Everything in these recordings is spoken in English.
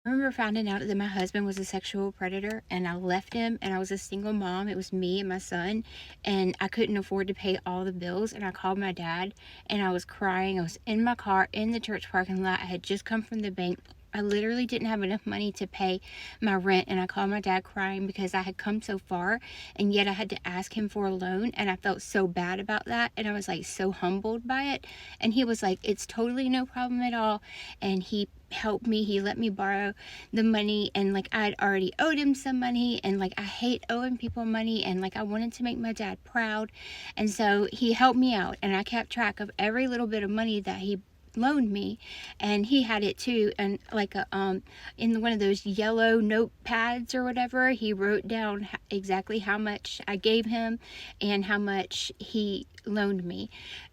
I remember finding out that my husband was a sexual predator, and I left him, and I was a single mom. It was me and my son, and I couldn't afford to pay all the bills. And I called my dad, and I was crying. I was in my car in the church parking lot. I had just come from the bank. I literally didn't have enough money to pay my rent, and I called my dad crying because I had come so far, and yet I had to ask him for a loan, and I felt so bad about that, and I was like so humbled by it. And he was like, it's totally no problem at all, and he helped me. He let me borrow the money, and like I'd already owed him some money, and like I hate owing people money, and like I wanted to make my dad proud, and so he helped me out, and I kept track of every little bit of money that he loaned me, and he had it too, and like a in one of those yellow notepads or whatever, he wrote down exactly how much I gave him and how much he loaned me.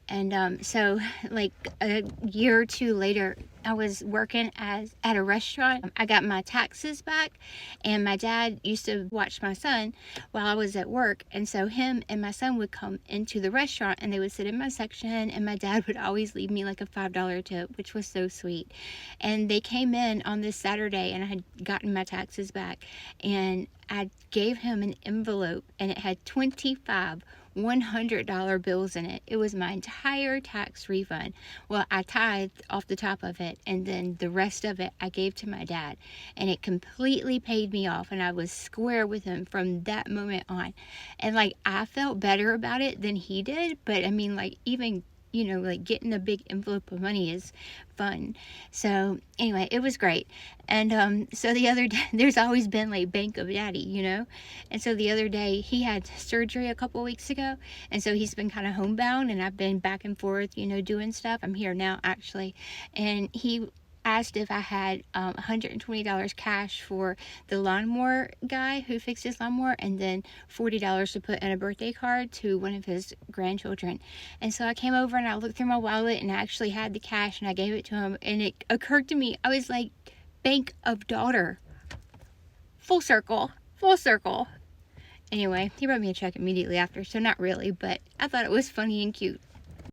And so like a year or two later, I was working at a restaurant. I got my taxes back, and my dad used to watch my son while I was at work, and so him and my son would come into the restaurant, and they would sit in my section, and my dad would always leave me like a $5 tip, which was so sweet. And they came in on this Saturday, and I had gotten my taxes back, and I gave him an envelope, and it had 25 $100 bills in it. It was my entire tax refund. Well, I tithed off the top of it, and then the rest of it I gave to my dad, and it completely paid me off, and I was square with him from that moment on. And like I felt better about it than he did, but I mean, like, even like getting a big envelope of money is fun. So anyway, it was great. And so the other day, there's always been like Bank of Daddy. And so the other day, he had surgery a couple weeks ago, and so he's been kind of homebound, and I've been back and forth, doing stuff. I'm here now, actually. And he asked if I had $120 cash for the lawnmower guy who fixed his lawnmower, and then $40 to put in a birthday card to one of his grandchildren. And so I came over and I looked through my wallet, and I actually had the cash, and I gave it to him, and it occurred to me, I was like, Bank of Daughter. Full circle. Full circle. Anyway, he wrote me a check immediately after, so not really, but I thought it was funny and cute.